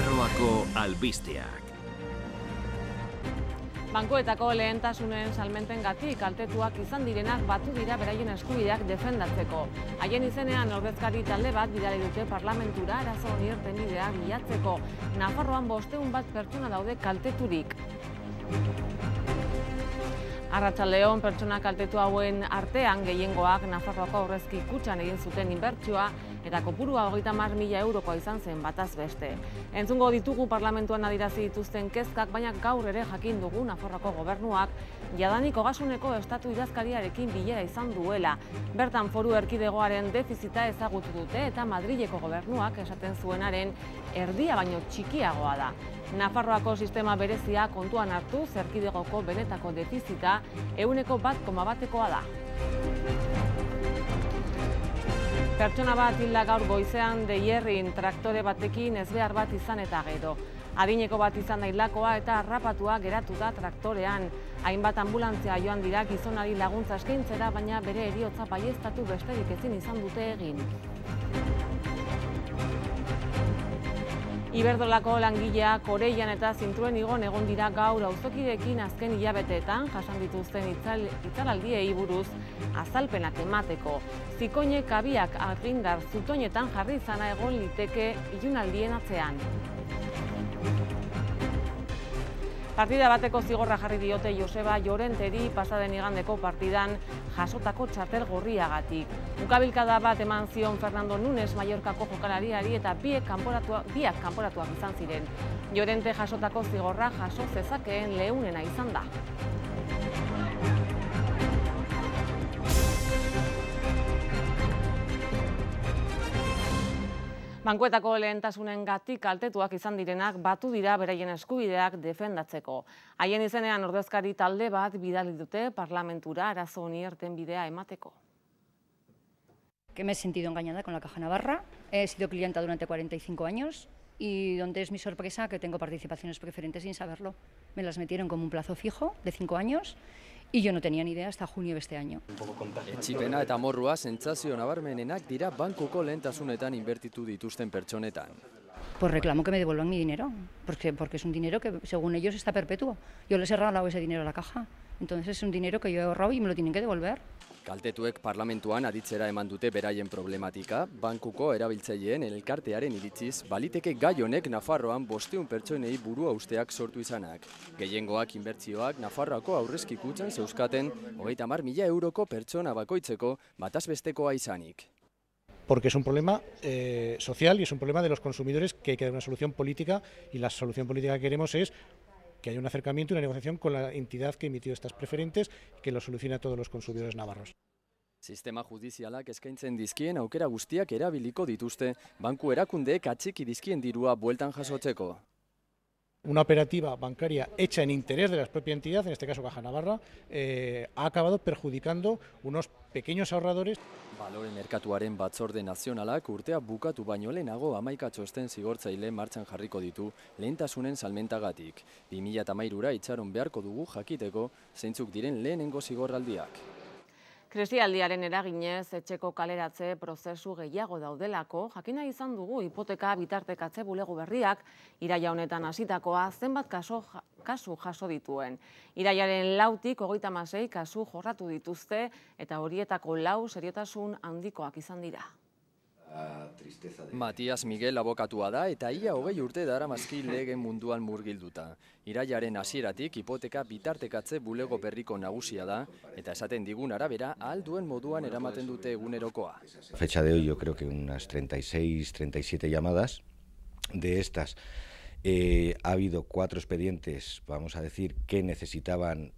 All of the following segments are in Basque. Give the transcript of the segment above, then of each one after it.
Nafarroako albisteak. Bankuetako lehentasunen salmentengatik kaltetuak izan direnak batu dira beraien eskubideak defendatzeko. Haien izenean ordezkari talde bat bidali dute parlamentura arazo honi irtenbidea bilatzeko. Nafarroan 500 pertsona daude kalteturik. Arratsaldeon, pertsona kaltetu hauen artean gehiengoak Nafarroako aurrezki kutxan egin zuten inbertsioa eta kopurua 30.000 eurokoa izan zen bataz beste. Entzungo ditugu parlamentuan adirazi dituzten kezkak, baina gaur ere jakin dugu Nafarroako gobernuak jadanik Ogasuneko estatu idazkariarekin bilera izan duela. Bertan foru erkidegoaren defizita ezagutu dute eta Madrileko gobernuak esaten zuenaren erdia baino txikiagoa da. Nafarroako sistema berezia kontuan hartu erkidegoko benetako defizita 1,1%koa da. Pertsona bat hilda gaur goizean Deierrin traktore batekin ezbehar bat izan eta gero. Adineko bat izan da hildakoa eta harrapatua geratu da traktorean. Hainbat anbulantzia joan dira gizonari laguntza eskaintzera, baina bere heriotza baieztatu besterik ezin izan dute egin. Iberdrolako langileak Oreian eta Zintruren igon egon dira gaur auzokideekin azken hilabeteetan jasan dituzten itzalaldiei buruz azalpenak emateko. Zikoinek kabiak argindar zutoinetan jarri izana egon liteke ilunaldien atzean. Partida bateko zigorra jarri diote Joseba Llorenteri pasaden igandeko partidan jasotako txartel gorriagatik. Ukabilkada bat eman zion Fernando Nunes Mallorcako jokalariari eta biak kanporatuak izan ziren. Llorente jasotako zigorra jaso zezakeen leunena izan da. Bankuetako lehentasunengatik kaltetuak izan direnak batu dira beraien eskubideak defendatzeko. Haien izenean ordezkari talde bat bidali dute parlamentura arazo honi irtenbidea emateko. Que me he sentido engañada con la Caja Navarra. He sido clienta durante 45 años y donde es mi sorpresa que tengo participaciones preferentes sin saberlo. Me las metieron como un plazo fijo de 5 años y yo no tenía ni idea hasta junio de este año. Etxipena eta morrua sentsazio nabarmenenak dira bankuko lehentasunetan inbertitu dituzten pertsonetan. Pues reclamo que me devuelvan mi dinero, porque es un dinero que según ellos está perpetuo. Yo les he regalado ese dinero a la Caja, entonces es un dinero que yo he ahorrado y me lo tienen que devolver. Kaltetuek parlamentuan aditzera eman dute beraien problematika, bankuko erabiltzaileen elkartearen iritziz, baliteke gai honek Nafarroan 500 pertsonei burua usteak sortu izanak. Gehiengoak inbertsioak Nafarroako aurrezki kutxan zeuzkaten 30.000 euroko pertsona bakoitzeko batazbestekoa izanik. Porque es un problema social y es un problema de los consumidores que hay que dar una solución política, y la solución política que queremos es que haya un acercamiento y una negociación con la entidad que emitió estas preferentes, que lo solucione a todos los consumidores navarros. Sistema judizialak eskaintzen dizkien aukera guztiak erabiliko dituzte banku erakundeek atxiki dizkien dirua bueltan jasotzeko. Una operativa bancaria hecha en interés de la propia entidad, en este caso Caja Navarra, ha acabado perjudicando unos pequeños ahorradores. Balore merkatuaren batzorde nazionalak urtea bukatu baino lehenago 11 txosten zigortzaile martxan jarriko ditu lehentasunen salmentagatik. 2013ra itxaron beharko dugu jakiteko zeintzuk diren lehenengo zigorraldiak. Krisialdiaren eraginez etxeko kaleratze prozesu gehiago daudelako, jakina izan dugu hipoteka bitartekatze bulego berriak iraila honetan hasitakoa zenbat kasu jaso dituen. Irailaren 4tik 36 kasu jorratu dituzte eta horietako 4 seriotasun handikoak izan dira. Matias Miguel abokatua da eta ia 20 urte daramazki lege munduan murgilduta. Irailaren hasieratik hipoteka bitartekatze bulego berriko nagusia da eta esaten digun arabera ahal duen moduan eramaten dute egunerokoa. A fecha de hoy yo creo que unas 36-37 llamadas. De estas ha habido 4 expedientes, vamos a decir, que necesitaban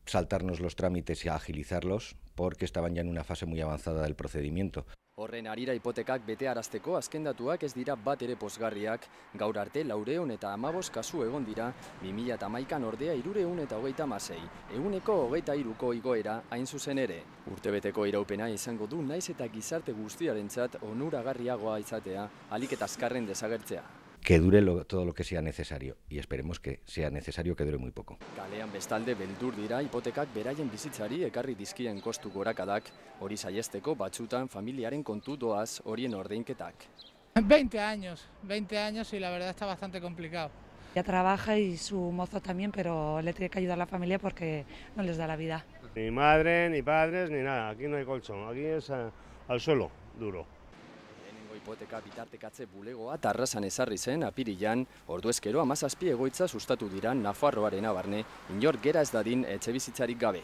saltarnos los trámites y agilizarlos porque estaban ya en una fase muy avanzada del procedimiento. Horren harira hipotekak betearazteko azken datuak ez dira bat ere pozgarriak. Gaur arte 400 eta 15 kasu egon dira, 2011an ordea 336, 123ko igoera hain zuzen ere. Urtebeteko iraupena izango du naiz eta gizarte guztiarentzat onuragarriagoa izatea, ahalik eta azkarren desagertzea. Que dure todo lo que sea necesario, y esperemos que sea necesario que dure muy poco. Kalean bestalde beldur dira hipotekak beraien bizitzari ekarri dizkien kostu gorakadak, hori saihesteko batzutan familiaren kontu doaz horien ordainketak. 20 años y la verdad está bastante complicado. Ya trabaja y su mozo también, pero le tiene que ayudar a la familia porque no les da la vida. Ni madre, ni padres, ni nada, aquí no hay colchón, aquí es al suelo, duro. Lehenengo hipoteka bitartekatze bulegoa Tarrasan ezarri zen apirilan, orduezkero 17 egoitza sustatu dira Nafarroarena barne, inor gera ez dadin etxebizitzarik gabe.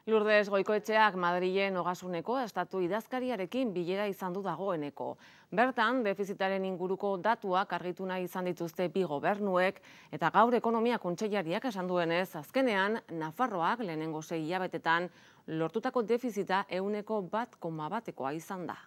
Lourdes Goikoetxeak Madrilen Ogasuneko estatu idazkariarekin bilera izan du dagoeneko. Bertan, defizitaren inguruko datuak argitu nahi izan dituzte bi gobernuek, eta gaur ekonomia kontseilariak esan duenez, azkenean, Nafarroak lehenengo 6 hilabetetan lortutako defizita 1,1%koa izan da.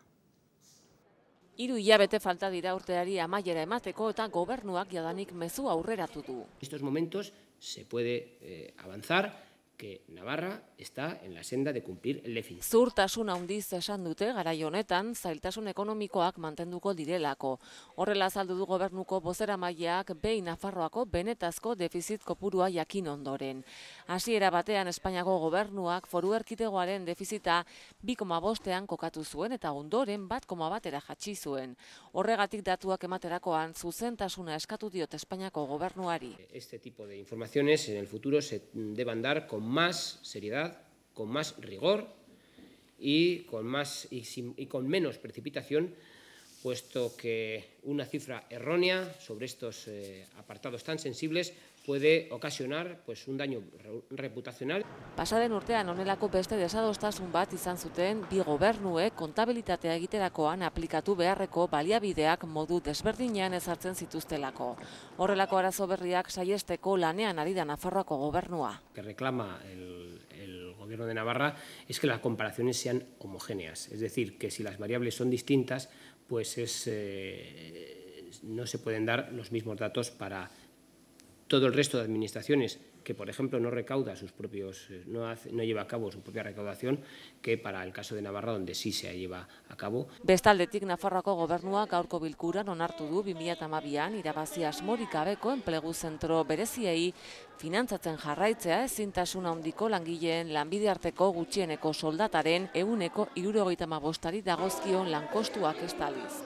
3 hilabete falta dira urteari amaiera emateko eta gobernuak jadanik mezu aurreratu du. En estos momentos se puede avanzar que Navarra está en la senda de cumplir el déficit. Zuhurtasun handiz esan dute garai honetan zailtasun ekonomikoak mantenduko direlako. Horrela azaldu du gobernuko bozeramaileak behin Nafarroako benetazko defizit kopurua jakin ondoren. Hasiera batean Espainiako gobernuak foru erkidegoaren defizita 2,5ean kokatu zuen eta ondoren 1,1era jatsi zuen. Horregatik datuak ematerakoan zuzentasuna eskatu diot Espainiako gobernuari. Este tipo de informaciones en el futuro se deban dar con más seriedad, con más rigor y con menos precipitación, puesto que una cifra errónea sobre estos apartados tan sensibles puede ocasionar un daño reputacional. Pasaden urtean honelako beste desadostasun bat izan zuten bi gobernuek kontabilitatea egiterakoan aplikatu beharreko baliabideak modu desberdinean ezartzen zituztelako. Horrelako arazo berriak saihesteko lanean ari da Nafarroako gobernua. Que reclama el gobierno de Navarra es que las comparaciones sean homogéneas, es decir, que si las variables son distintas, pues no se pueden dar los mismos datos para todo el resto de administraciones que, por ejemplo, no recauda no lleva a cabo su propia recaudación, que para el caso de Navarra, donde sí se lleva a cabo. Bestaldetik, Nafarroako gobernua gaurko bilkuran onartu du 2012an irabazi asmorik gabeko enplegu zentro bereziei finantzatzen jarraitzea ezintasun handiko langileen lanbide arteko gutxieneko soldataren 175 dagozkion lankostuak estaliz.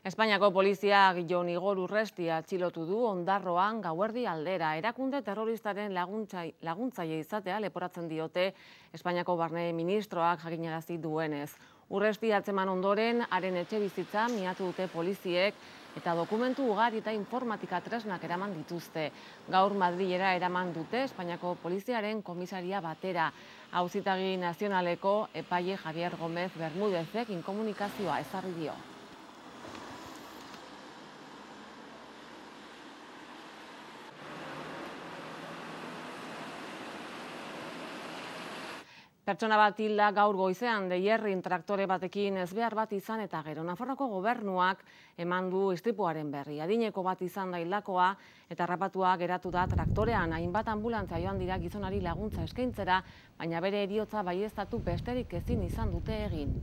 Espainiako poliziak Jon Igor Urresti atxilotu du Ondarroan gauerdi aldera. Erakunde terroristaren laguntzaile izatea leporatzen diote Espainiako barne ministroak jakinarazi duenez. Urresti atzeman ondoren, haren etxebizitza miatu dute poliziek eta dokumentu ugari eta informatika tresnak eraman dituzte. Gaur Madrilera eraman dute Espainiako poliziaren komisaria batera. Auzitegi nazionaleko epaile Javier Gómez Bermúdezek inkomunikazioa ezarri dio. Pertsona bat hilda gaur goizean Deierrin traktore batekin ezbehar bat izan eta gero Nafarroako gobernuak eman du istripuaren berri. Adineko bat izan da hildakoa eta harrapatua geratu da traktorean. Hainbat anbulantzia joan dira gizonari laguntza eskaintzera, baina bere heriotza baieztatu besterik ezin izan dute egin.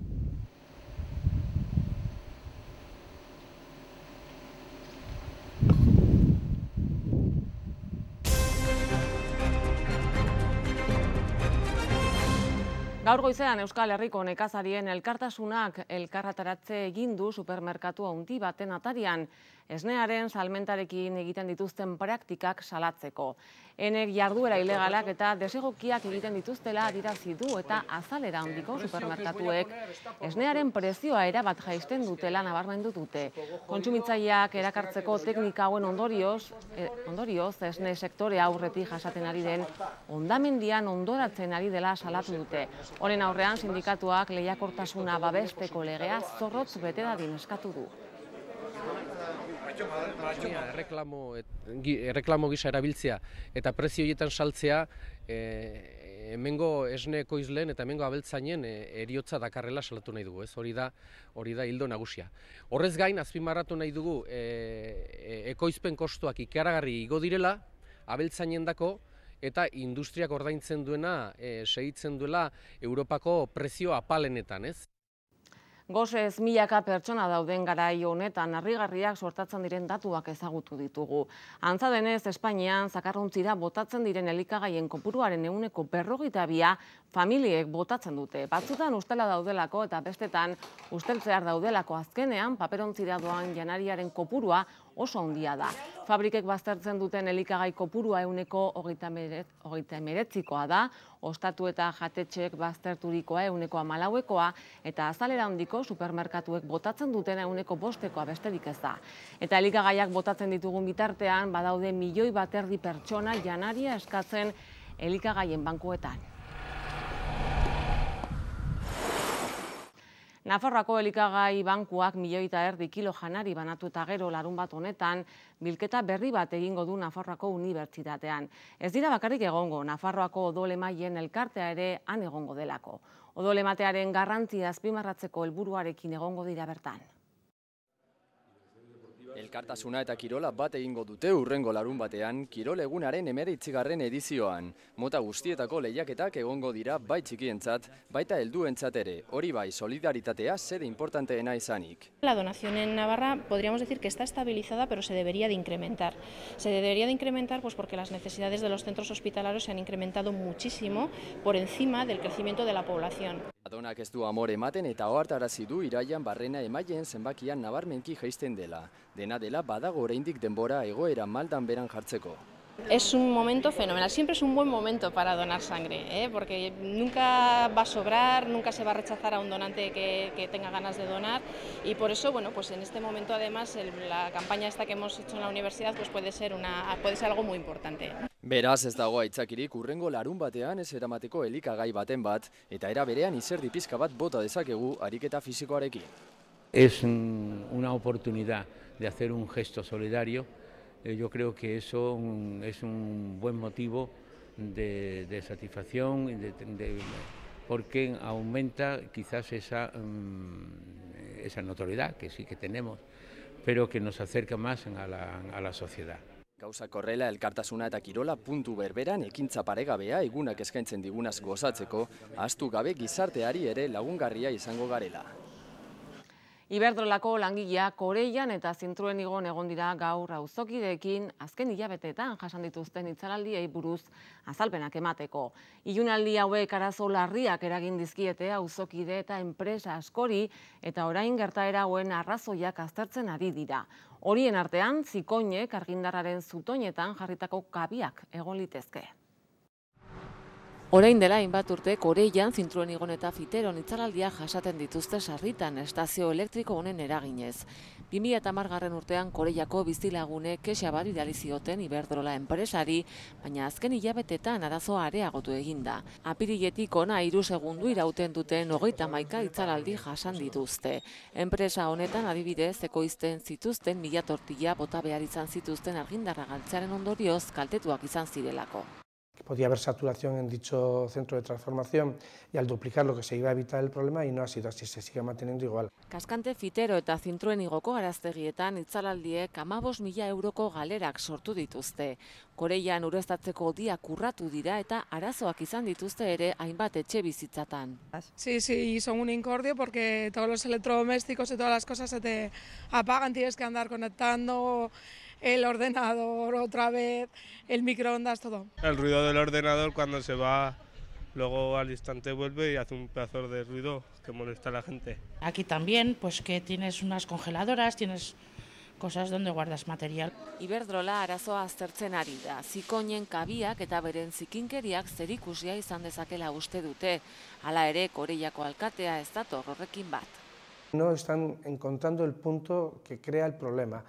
Gaur goizean Euskal Herriko nekazarien elkartasunak elkarretaratze egin du supermerkatu handi baten atarian, esnearen salmentarekin egiten dituzten praktikak salatzeko. Enek jarduera ilegalak eta desegokiak egiten dituztela adierazi du eta azalera handiko supermerkatuek esnearen prezioa erabat jaisten dutela nabarmendu dute. Kontsumitzaileak erakartzeko teknika hauen ondorioz esne sektore aurretik jasaten ari den hondamendian hondoratzen ari dela salatu dute. Honen aurrean sindikatuak lehiakortasuna babesteko legea zorrotz bete dadin eskatu du. Erreklamo gisa erabiltzea eta prezio horietan saltzea hemengo esne ekoizleen eta hemengo abeltzainen heriotza dakarrela salatu nahi dugu, hori da ildo nagusia. Horrez gain azpimarratu nahi dugu ekoizpen kostuak ikaragarri igo direla abeltzainendako eta industriak ordaintzen duena segitzen duela Europako prezio apalenetan, ez? Gosez milaka pertsona dauden garai honetan harrigarriak sortatzen diren datuak ezagutu ditugu. Antza denez, Espainian zakarrontzira botatzen diren elikagaien kopuruaren 42% familiek botatzen dute. Batzutan ustela daudelako eta bestetan usteltzear daudelako, azkenean paperontzira doan janariaren kopurua oso handia da. Fabrikek baztertzen duten elikagai kopurua 39%koa da, ostatu eta jatetxeek bazterturikoa 14%koa eta azalera handiko supermerkatuek botatzen duten 5%koa besterik ez da. Eta elikagaiak botatzen ditugun bitartean badaude 1,5 milioi pertsona janaria eskatzen elikagaien bankuetan. Nafarroako elikagai bankuak 1,5 milioi kilo janari banatu eta gero larunbat honetan bilketa berri bat egingo du Nafarroako Unibertsitatean. Ez dira bakarrik egongo, Nafarroako odol-emaileen elkartea ere han egongo delako. Odol-ematearen garrantzia azpimarratzeko helburuarekin egongo dira bertan. Elkartasuna eta kirola bat egingo dute hurrengo larun batean, kirol egunaren 19. edizioan. Mota guztietako lehiaketak egongo dira bai txikientzat, baita helduentzat ere. Hori bai, solidaritatea zer importanteena izanik. La donación en Navarra podríamos decir que está estabilizada, pero se debería de incrementar. Se debería de incrementar pues porque las necesidades de los centros hospitalarios se han incrementado muchísimo por encima del crecimiento de la población. Adonak ez du amore ematen eta ohartarazi du iraian barrena emaileen zenbakian nabarmenki jaisten dela. Dena dela badago oraindik denbora egoera maldan beran jartzeko. Es un momento fenomenal, siempre es un buen momento para donar sangre, porque nunca va a sobrar, nunca se va a rechazar a un donante que tenga ganas de donar y por eso, bueno, pues en este momento además la campaña esta que hemos hecho en la universidad pues puede ser algo muy importante. Beraz ez dago aitzakirik hurrengo larun batean ez eramateko elikagai baten bat eta era berean izerdi pizka bat bota dezakegu ariketa fisikoarekin. Es una oportunidad de hacer un gesto solidario. Yo creo que eso es un buen motivo de satisfacción porque aumenta quizás esa notoriedad que sí que tenemos, pero que nos acerca más a la sociedad. Gauzak horrela elkartasuna eta kirola puntu berberan ekintza paregabea egunak eskaintzen digunaz gozatzeko, ahaztu gabe gizarteari ere lagungarria izango garela. Iberdrolako langileak Koreian eta Zintruen igon egon dira gaur auzokideekin azken hilabeteetan jasan dituzten itzalaldiei buruz azalpenak emateko. Ilunaldi hauek arazo larriak eragin dizkiete auzokide eta enpresa askori eta orain gertaera hauen arrazoiak aztertzen ari dira. Horien artean, Zikoinek argindarraren zutoinetan jarritako kabiak egon litezke. Orain dela hainbat urte Koreian Zintruen igon eta Fiteron itzalaldia jasaten dituzte sarritan estazio elektriko honen eraginez. 2010 urtean Koreiako bizilagunek kexa bat bidali zioten Iberdrola enpresari, baina azken hilabetetan arazoa areagotu eginda. Apiriletik hona 3 segundu irauten duten 31 itzalaldi jasan dituzte. Enpresa honetan adibidez ekoizten zituzten 1000 tortilla bota behar izan zituzten argindarra galtzearen ondorioz kaltetuak izan zirelako. Podía haber saturación en dicho centro de transformación y al duplicarlo que se iba a evitar el problema y no ha sido así, se sigue manteniendo igual. Kaskante, Fitero eta Zintruen igoko araztegietan itzalaldiek 15.000 euroko galerak sortu dituzte. Koreian ureztatzeko diak urratu dira eta arazoak izan dituzte ere hainbat etxe bizitzatan. Sí, son un incordio porque todos los electrodomésticos y todas las cosas se te apagan, tienes que andar conectando el ordenador otra vez, el microondas, todo. El ruido del ordenador cuando se va, luego al instante vuelve y hace un pedazo de ruido que molesta a la gente. Aquí también, pues que tienes unas congeladoras, tienes cosas donde guardas material. Iberdrola arazoa aztertzen ari da. Zikoinen kabiak eta beren zikinkeriak zerikusia izan dezakela uste dute. Hala ere, Koreiako alkatea ez dator horrekin bat. No están encontrando el punto que crea el problema.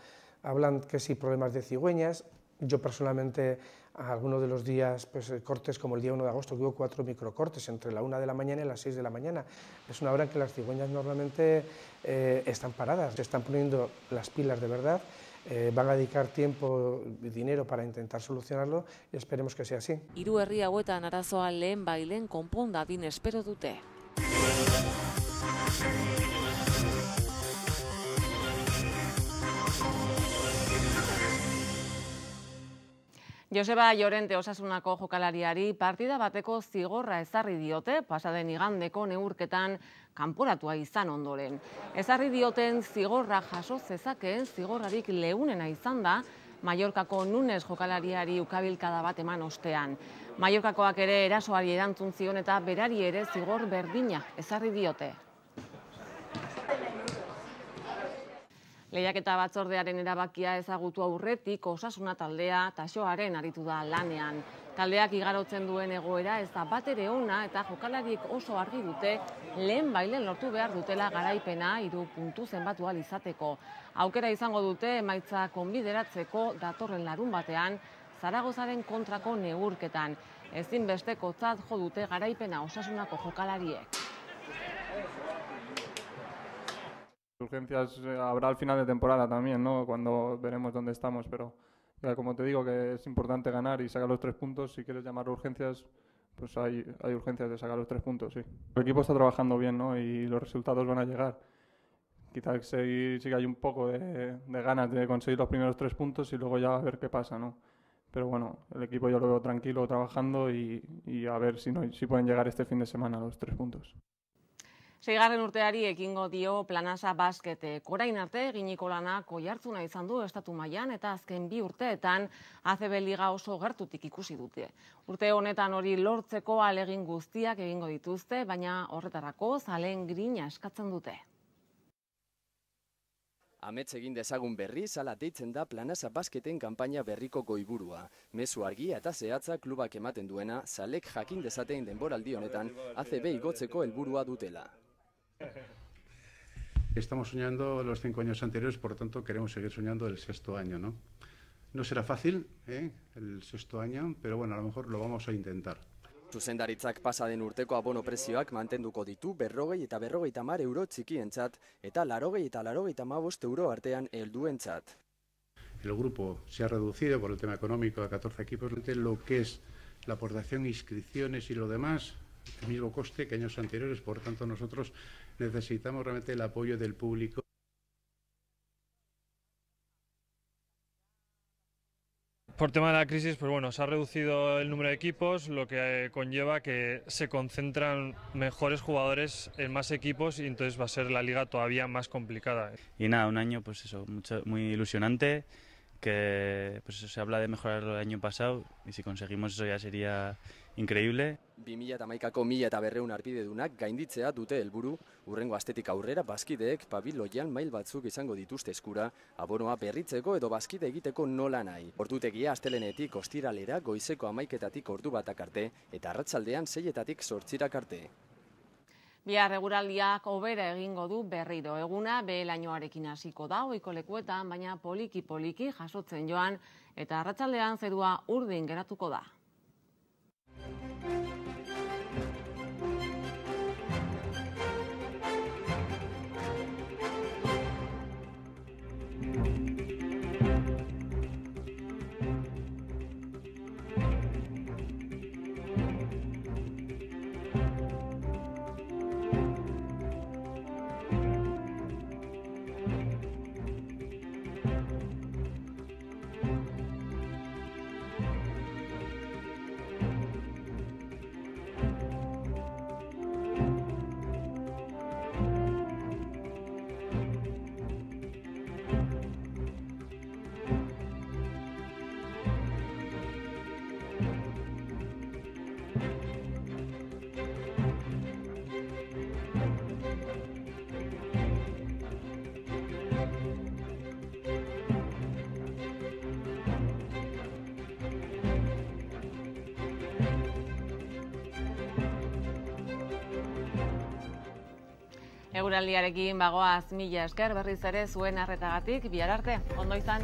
Hablan que sí, problemas de cigüeñas. Yo personalmente, algunos de los días, pues cortes como el día 1 de agosto, que hubo 4 microcortes entre la 1 de la mañana y las 6 de la mañana. Es una hora en que las cigüeñas normalmente están paradas, se están poniendo las pilas de verdad, van a dedicar tiempo y dinero para intentar solucionarlo y esperemos que sea así. 3 herri hauetan arazoa lehen konpon dadin espero dute. Joseba Llorente Osasunako jokalariari partida bateko zigorra ezarri diote, pasaden igandeko neurketan kanporatua izan ondoren. Ezarri dioten zigorra jaso zezakeen zigorrarik leunena izan da, Mallorcako Nunes jokalariari ukabilkada bat eman ostean. Mallorcakoak ere erasoari erantzun zion eta berari ere zigor berdina ezarri diote. Lehiaketa batzordearen erabakia ezagutu aurretik Osasuna taldea taxoaren aritu da lanean. Taldeak igarotzen duen egoera ez da batere ona eta jokalariek oso argi dute lehen bailen lortu behar dutela garaipena 3 puntu zenbatu ahal izateko. Aukera izango dute emaitza konbideratzeko datorren larunbatean Zaragozaren kontrako neurketan. Ezinbestekotzat jo dute garaipena Osasunako jokalariek. Urgencias habrá al final de temporada también, ¿no? Cuando veremos dónde estamos, pero como te digo que es importante ganar y sacar los 3 puntos. Si quieres llamar urgencias, pues hay urgencias de sacar los 3 puntos, sí. El equipo está trabajando bien, ¿no? Y los resultados van a llegar. Quizás sí que hay un poco de ganas de conseguir los primeros 3 puntos y luego ya a ver qué pasa, ¿no? Pero bueno, el equipo yo lo veo tranquilo, trabajando y a ver si pueden llegar este fin de semana a los 3 puntos. 6. urteari ekingo dio Planasa Basketek. Orain arte eginiko lanak oihartzuna izan du estatu mailan eta azken 2 urteetan ACB Liga oso gertutik ikusi dute. Urte honetan hori lortzeko ahalegin guztiak egingo dituzte, baina horretarako zaleen grina eskatzen dute. Amets egin dezagun berri, zala deitzen da Planasa Basketen kanpaina berriko goiburua. Mezu argia eta zehatza klubak ematen duena, zalek jakin dezaten denboraldi honetan ACB igotzeko helburua dutela. Estamos soñando los 5 años anteriores, por lo tanto queremos seguir soñando el 6º año, ¿no? No será fácil, el 6º año, pero bueno, a lo mejor lo vamos a intentar. Zuzendaritzak pasaden urteko abono prezioak mantenduko ditu 40 eta 50 euro txikientzat eta 80 eta 85 euro artean helduentzat. El grupo se ha reducido por el tema económico a 14 equipos, lo que es la aportación, inscripciones y lo demás, el mismo coste que años anteriores, por tanto nosotros necesitamos realmente el apoyo del público. Por tema de la crisis, pues bueno, se ha reducido el número de equipos, lo que conlleva que se concentran mejores jugadores en más equipos y entonces va a ser la liga todavía más complicada. Y nada, un año pues eso, muy ilusionante, que pues eso, se habla de mejorar el año pasado y si conseguimos eso ya sería increíble. 2011ko 1200 arpidedunak gainditzea dute helburu, urrengo astetik aurrera bazkideek pabiloian mail batzuk izango dituzte eskura, abonoa berritzeko edo bazkide egiteko nola nahi. Ordutegia astelenetik ostiralera goizeko 11etatik ordu batak arte eta arratsaldean 6etatik 8 arte. Bihar eguraldiak hobera egingo du berriro. Eguna behe-lainoarekin hasiko da ohiko lekuetan, baina poliki-poliki jasotzen joan eta arratsaldean zerua urdin geratuko da. Eguraldiarekin bagoaz, mila esker berriz ere zuen arretagatik, bihar arte, ondo izan.